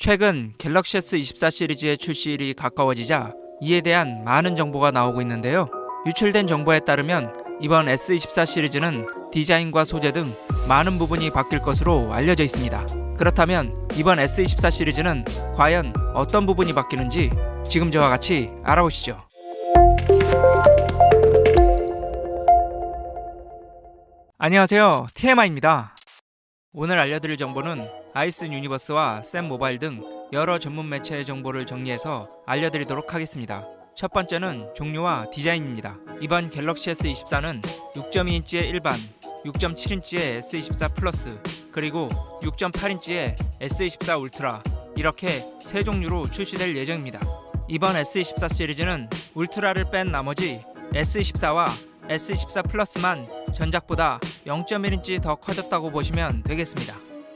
최근 갤럭시 S24 시리즈의 출시일이 가까워지자 이에 대한 많은 정보가 나오고 있는데요. 유출된 정보에 따르면 이번 S24 시리즈는 디자인과 소재 등 많은 부분이 바뀔 것으로 알려져 있습니다. 그렇다면 이번 S24 시리즈는 과연 어떤 부분이 바뀌는지 지금 저와 같이 알아보시죠. 안녕하세요, TMI입니다. 오늘 알려드릴 정보는 아이슨 유니버스와 샘 모바일 등 여러 전문 매체의 정보를 정리해서 알려드리도록 하겠습니다. 첫 번째는 종류와 디자인입니다. 이번 갤럭시 S24는 6.2인치의 일반, 6.7인치의 S24 플러스, 그리고 6.8인치의 S24 울트라, 이렇게 세 종류로 출시될 예정입니다. 이번 S24 시리즈는 울트라를 뺀 나머지 S24와 S24 플러스만 전작보다 0.1인치 더 커졌다고 보시면 되겠습니다.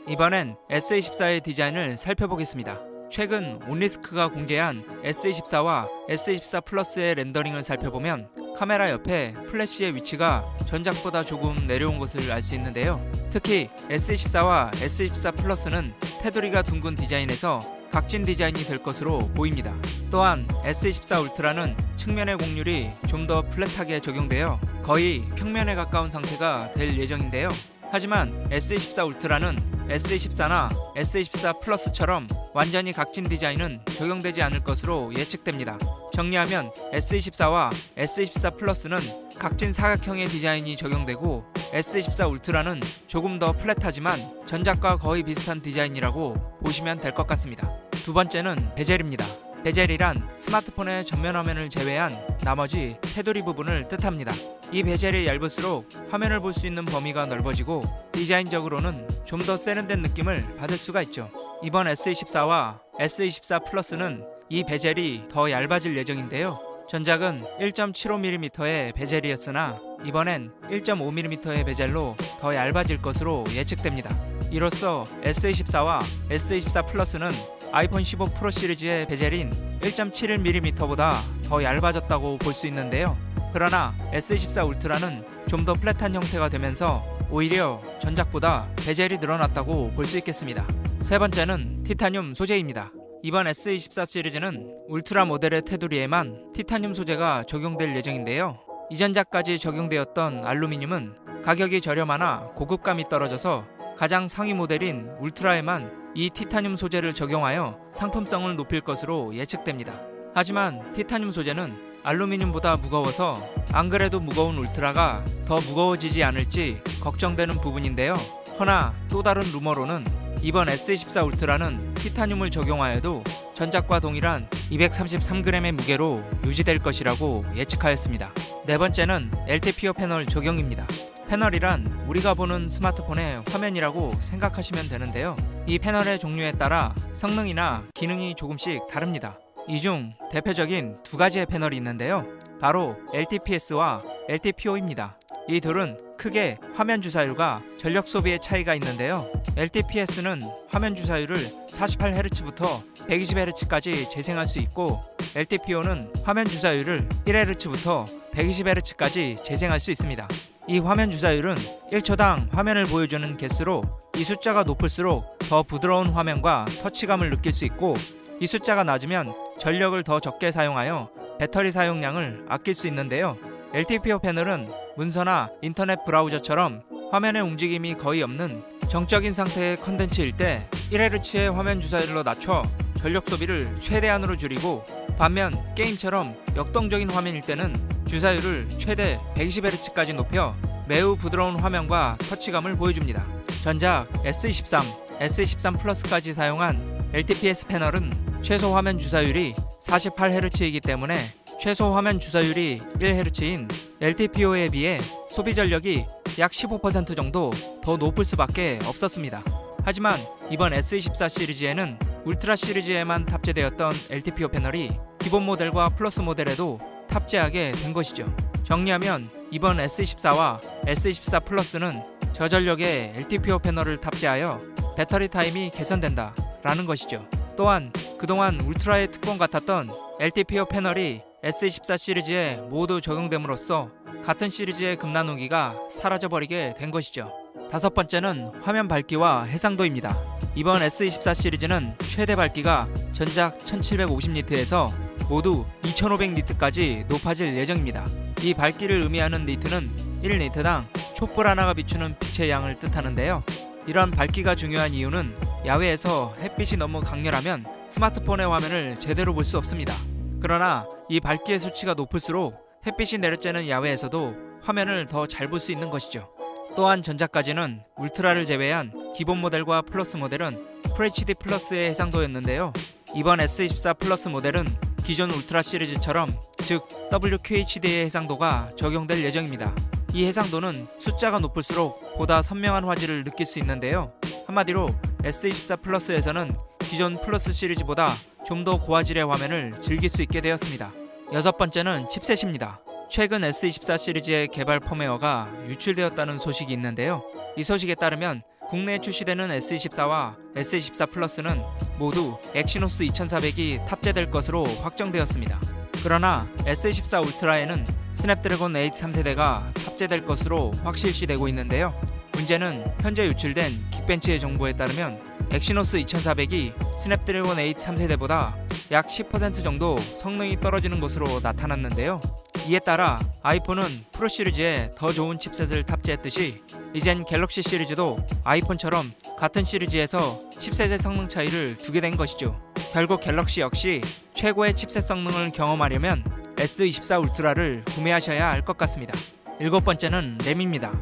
이번엔 S24의 디자인을 살펴보겠습니다. 최근 온리스크가 공개한 S24와 S24 플러스의 렌더링을 살펴보면 카메라 옆에 플래시의 위치가 전작보다 조금 내려온 것을 알 수 있는데요. 특히 S24와 S24 플러스는 테두리가 둥근 디자인에서 각진 디자인이 될 것으로 보입니다. 또한 S24 울트라는 측면의 곡률이 좀 더 플랫하게 적용되어 거의 평면에 가까운 상태가 될 예정인데요. 하지만 S24 울트라는 S24나 S24 플러스처럼 완전히 각진 디자인은 적용되지 않을 것으로 예측됩니다. 정리하면 S24와 S24 플러스는 각진 사각형의 디자인이 적용되고 S24 울트라는 조금 더 플랫하지만 전작과 거의 비슷한 디자인이라고 보시면 될 것 같습니다. 두 번째는 베젤입니다. 베젤이란 스마트폰의 전면 화면을 제외한 나머지 테두리 부분을 뜻합니다. 이 베젤이 얇을수록 화면을 볼 수 있는 범위가 넓어지고 디자인적으로는 좀 더 세련된 느낌을 받을 수가 있죠. 이번 S24와 S24 플러스는 이 베젤이 더 얇아질 예정인데요. 전작은 1.75mm의 베젤이었으나 이번엔 1.5mm의 베젤로 더 얇아질 것으로 예측됩니다. 이로써 S24와 S24 플러스는 아이폰 15 프로 시리즈의 베젤인 1.71mm보다 더 얇아졌다고 볼 수 있는데요. 그러나 S24 울트라는 좀 더 플랫한 형태가 되면서 오히려 전작보다 베젤이 늘어났다고 볼 수 있겠습니다. 세 번째는 티타늄 소재입니다. 이번 S24 시리즈는 울트라 모델의 테두리에만 티타늄 소재가 적용될 예정인데요. 이전작까지 적용되었던 알루미늄은 가격이 저렴하나 고급감이 떨어져서 가장 상위 모델인 울트라에만 이 티타늄 소재를 적용하여 상품성을 높일 것으로 예측됩니다. 하지만 티타늄 소재는 알루미늄보다 무거워서 안 그래도 무거운 울트라가 더 무거워지지 않을지 걱정되는 부분인데요. 허나 또 다른 루머로는 이번 S24 울트라는 티타늄을 적용하여도 전작과 동일한 233g의 무게로 유지될 것이라고 예측하였습니다. 네 번째는 LTPO 패널 적용입니다. 패널이란 우리가 보는 스마트폰의 화면이라고 생각하시면 되는데요. 이 패널의 종류에 따라 성능이나 기능이 조금씩 다릅니다. 이 중 대표적인 두 가지의 패널이 있는데요. 바로 LTPS와 LTPO입니다. 이 둘은 크게 화면 주사율과 전력 소비의 차이가 있는데요. LTPS는 화면 주사율을 48Hz부터 120Hz까지 재생할 수 있고 LTPO는 화면 주사율을 1Hz부터 120Hz까지 재생할 수 있습니다. 이 화면 주사율은 1초당 화면을 보여주는 개수로 이 숫자가 높을수록 더 부드러운 화면과 터치감을 느낄 수 있고 이 숫자가 낮으면 전력을 더 적게 사용하여 배터리 사용량을 아낄 수 있는데요. LTPO 패널은 문서나 인터넷 브라우저처럼 화면의 움직임이 거의 없는 정적인 상태의 컨텐츠일 때 1Hz의 화면 주사율로 낮춰 전력 소비를 최대한으로 줄이고 반면 게임처럼 역동적인 화면일 때는 주사율을 최대 120Hz까지 높여 매우 부드러운 화면과 터치감을 보여줍니다. 전작 S23, S23 플러스까지 사용한 LTPS 패널은 최소 화면 주사율이 48Hz이기 때문에 최소 화면 주사율이 1Hz인 LTPO에 비해 소비 전력이 약 15% 정도 더 높을 수밖에 없었습니다. 하지만 이번 S24 시리즈에는 울트라 시리즈에만 탑재되었던 LTPO 패널이 기본 모델과 플러스 모델에도 탑재하게 된 것이죠. 정리하면 이번 S24와 S24 플러스는 저전력의 LTPO 패널을 탑재하여 배터리 타임이 개선된다 라는 것이죠. 또한 그동안 울트라의 특권 같았던 LTPO 패널이 S24 시리즈에 모두 적용됨으로써 같은 시리즈의 금나누기가 사라져버리게 된 것이죠. 다섯 번째는 화면 밝기와 해상도입니다. 이번 S24 시리즈는 최대 밝기가 전작 1750니트에서 모두 2500니트까지 높아질 예정입니다. 이 밝기를 의미하는 니트는 1니트당 촛불 하나가 비추는 빛의 양을 뜻하는데요. 이런 밝기가 중요한 이유는 야외에서 햇빛이 너무 강렬하면 스마트폰의 화면을 제대로 볼 수 없습니다. 그러나 이 밝기의 수치가 높을수록 햇빛이 내려쬐는 야외에서도 화면을 더 잘 볼 수 있는 것이죠. 또한 전작까지는 울트라를 제외한 기본 모델과 플러스 모델은 FHD 플러스의 해상도였는데요. 이번 S24 플러스 모델은 기존 울트라 시리즈처럼 즉 WQHD의 해상도가 적용될 예정입니다. 이 해상도는 숫자가 높을수록 보다 선명한 화질을 느낄 수 있는데요. 한마디로 S24 플러스에서는 기존 플러스 시리즈보다 좀 더 고화질의 화면을 즐길 수 있게 되었습니다. 여섯 번째는 칩셋입니다. 최근 S24 시리즈의 개발 펌웨어가 유출되었다는 소식이 있는데요. 이 소식에 따르면 국내에 출시되는 S24와 S24 플러스는 모두 엑시노스 2400이 탑재될 것으로 확정되었습니다. 그러나 S24 울트라에는 스냅드래곤 8 3세대가 탑재될 것으로 확실시되고 있는데요. 문제는 현재 유출된 긱벤치의 정보에 따르면 엑시노스 2400이 스냅드래곤 8 3세대보다 약 10% 정도 성능이 떨어지는 것으로 나타났는데요. 이에 따라 아이폰은 프로 시리즈에 더 좋은 칩셋을 탑재했듯이 이젠 갤럭시 시리즈도 아이폰처럼 같은 시리즈에서 칩셋의 성능 차이를 두게 된 것이죠. 결국 갤럭시 역시 최고의 칩셋 성능을 경험하려면 S24 울트라를 구매하셔야 할 것 같습니다. 일곱 번째는 램입니다.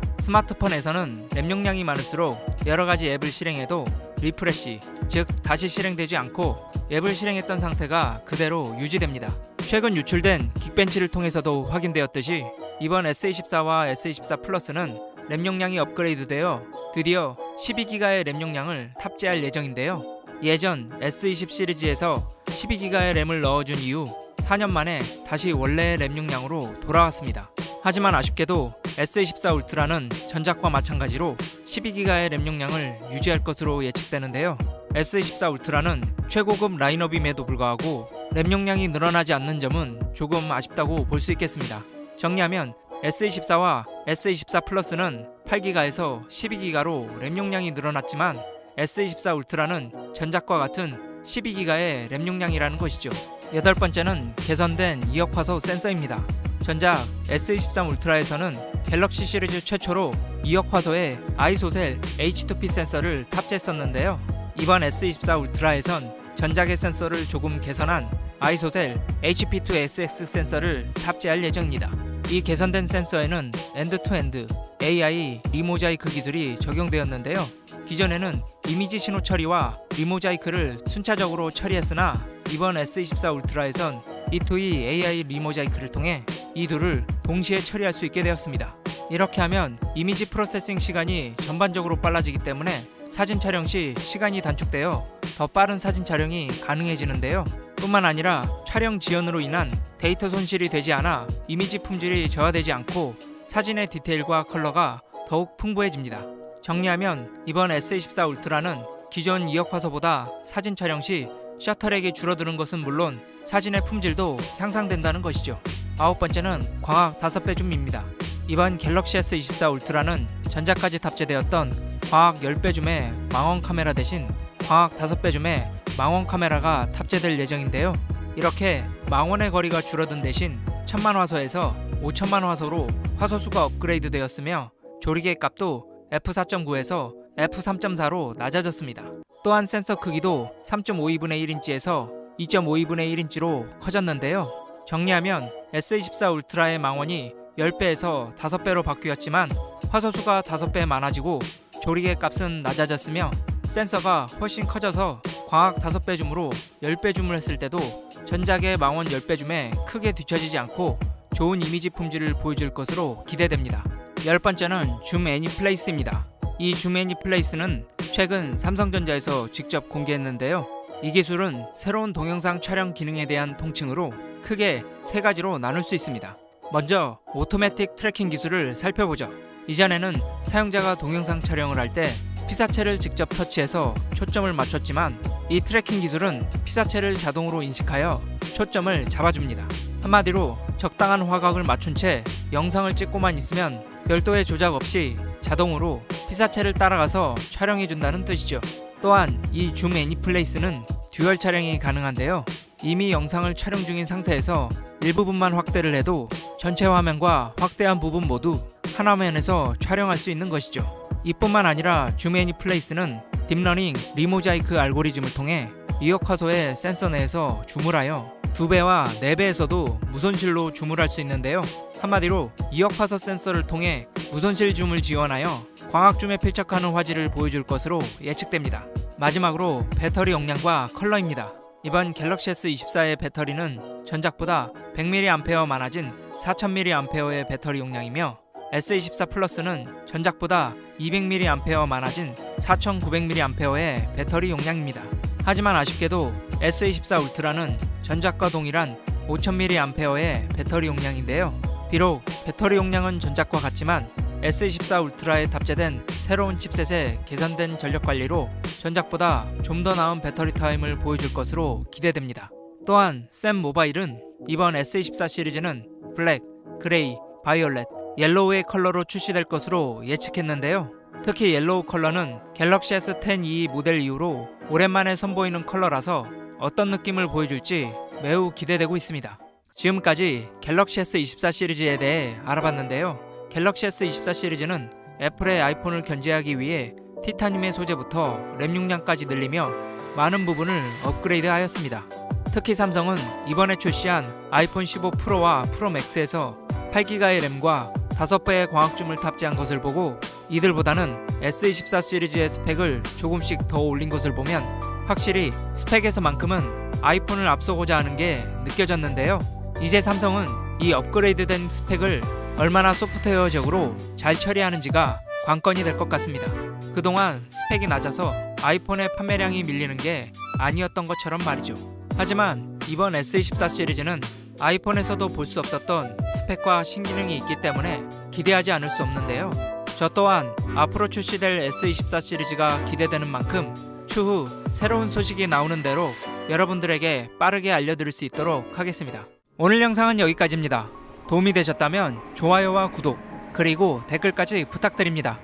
스마트폰에서는 램 용량이 많을수록 여러가지 앱을 실행해도 리프레시, 즉 다시 실행되지 않고 앱을 실행했던 상태가 그대로 유지됩니다. 최근 유출된 긱벤치를 통해서도 확인되었듯이 이번 S24와 S24 플러스는 램 용량이 업그레이드되어 드디어 12기가의 램 용량을 탑재할 예정인데요. 예전 S20 시리즈에서 12기가의 램을 넣어준 이후 4년 만에 다시 원래의 램 용량으로 돌아왔습니다. 하지만 아쉽게도 S24 울트라는 전작과 마찬가지로 12기가의 램 용량을 유지할 것으로 예측되는데요. S24 울트라는 최고급 라인업임에도 불구하고 램 용량이 늘어나지 않는 점은 조금 아쉽다고 볼 수 있겠습니다. 정리하면 S24와 S24 플러스는 8기가에서 12기가로 램 용량이 늘어났지만 S24 울트라는 전작과 같은 12기가의 램 용량이라는 것이죠. 여덟 번째는 개선된 2억 화소 센서입니다. 전작 S23 울트라에서는 갤럭시 시리즈 최초로 2억 화소의 아이소셀 H2P 센서를 탑재했었는데요. 이번 S24 울트라에선 전작의 센서를 조금 개선한 아이소셀 HP2SX 센서를 탑재할 예정입니다. 이 개선된 센서에는 엔드-투-엔드 AI 리모자이크 기술이 적용되었는데요. 기존에는 이미지 신호 처리와 리모자이크를 순차적으로 처리했으나 이번 S24 울트라에선 E2E AI 리모자이크를 통해 이 둘을 동시에 처리할 수 있게 되었습니다. 이렇게 하면 이미지 프로세싱 시간이 전반적으로 빨라지기 때문에 사진 촬영 시 시간이 단축되어 더 빠른 사진 촬영이 가능해지는데요. 뿐만 아니라 촬영 지연으로 인한 데이터 손실이 되지 않아 이미지 품질이 저하되지 않고 사진의 디테일과 컬러가 더욱 풍부해집니다. 정리하면 이번 S24 울트라는 기존 2억 화소보다 사진 촬영 시 셔터렉이 줄어드는 것은 물론 사진의 품질도 향상된다는 것이죠. 아홉 번째는 광학 5배 줌입니다. 이번 갤럭시 S24 울트라는 전작까지 탑재되었던 광학 10배 줌의 망원 카메라 대신 광학 5배 줌의 망원 카메라가 탑재될 예정인데요. 이렇게 망원의 거리가 줄어든 대신 1000만 화소에서 5000만 화소로 화소수가 업그레이드 되었으며 조리개 값도 f4.9에서 f3.4로 낮아졌습니다. 또한 센서 크기도 3.52분의 1인치에서 2.52분의 1인치로 커졌는데요. 정리하면 S24 울트라의 망원이 10배에서 5배로 바뀌었지만 화소수가 5배 많아지고 조리개 값은 낮아졌으며 센서가 훨씬 커져서 광학 5배 줌으로 10배 줌을 했을 때도 전작의 망원 10배 줌에 크게 뒤처지지 않고 좋은 이미지 품질을 보여줄 것으로 기대됩니다. 열 번째는 줌 애니플레이스입니다. 이 줌 애니플레이스는 최근 삼성전자에서 직접 공개했는데요. 이 기술은 새로운 동영상 촬영 기능에 대한 통칭으로 크게 세 가지로 나눌 수 있습니다. 먼저 오토매틱 트래킹 기술을 살펴보죠. 이전에는 사용자가 동영상 촬영을 할 때 피사체를 직접 터치해서 초점을 맞췄지만 이 트래킹 기술은 피사체를 자동으로 인식하여 초점을 잡아줍니다. 한마디로 적당한 화각을 맞춘 채 영상을 찍고만 있으면 별도의 조작 없이 자동으로 피사체를 따라가서 촬영해준다는 뜻이죠. 또한 이 줌 애니플레이스는 듀얼 촬영이 가능한데요. 이미 영상을 촬영 중인 상태에서 일부분만 확대를 해도 전체 화면과 확대한 부분 모두 한 화면에서 촬영할 수 있는 것이죠. 이뿐만 아니라 줌 애니플레이스는 딥러닝 리모자이크 알고리즘을 통해 2억 화소의 센서 내에서 줌을 하여 2배와 4배에서도 무손실로 줌을 할 수 있는데요. 한마디로 2억 화소 센서를 통해 무손실 줌을 지원하여 광학 줌에 필적하는 화질을 보여줄 것으로 예측됩니다. 마지막으로 배터리 용량과 컬러입니다. 이번 갤럭시 S24의 배터리는 전작보다 100mAh 많아진 4000mAh의 배터리 용량이며 S24 플러스는 전작보다 200mAh 많아진 4900mAh의 배터리 용량입니다. 하지만 아쉽게도 S24 울트라는 전작과 동일한 5000mAh의 배터리 용량인데요. 비록 배터리 용량은 전작과 같지만 S24 울트라에 탑재된 새로운 칩셋의 개선된 전력 관리로 전작보다 좀 더 나은 배터리 타임을 보여줄 것으로 기대됩니다. 또한 샘 모바일은 이번 S24 시리즈는 블랙, 그레이, 바이올렛, 옐로우의 컬러로 출시될 것으로 예측했는데요. 특히 옐로우 컬러는 갤럭시 S10e 모델 이후로 오랜만에 선보이는 컬러라서 어떤 느낌을 보여줄지 매우 기대되고 있습니다. 지금까지 갤럭시 S24 시리즈에 대해 알아봤는데요. 갤럭시 S24 시리즈는 애플의 아이폰을 견제하기 위해 티타늄의 소재부터 램 용량까지 늘리며 많은 부분을 업그레이드 하였습니다. 특히 삼성은 이번에 출시한 아이폰 15 프로와 프로 맥스에서 8기가의 램과 5배의 광학줌을 탑재한 것을 보고 이들보다는 S24 시리즈의 스펙을 조금씩 더 올린 것을 보면 확실히 스펙에서만큼은 아이폰을 앞서고자 하는 게 느껴졌는데요. 이제 삼성은 이 업그레이드된 스펙을 얼마나 소프트웨어적으로 잘 처리하는지가 관건이 될 것 같습니다. 그동안 스펙이 낮아서 아이폰의 판매량이 밀리는 게 아니었던 것처럼 말이죠. 하지만 이번 S24 시리즈는 아이폰에서도 볼 수 없었던 스펙과 신기능이 있기 때문에 기대하지 않을 수 없는데요. 저 또한 앞으로 출시될 S24 시리즈가 기대되는 만큼 추후 새로운 소식이 나오는 대로 여러분들에게 빠르게 알려드릴 수 있도록 하겠습니다. 오늘 영상은 여기까지입니다. 도움이 되셨다면 좋아요와 구독, 그리고 댓글까지 부탁드립니다.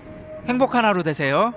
행복한 하루 되세요.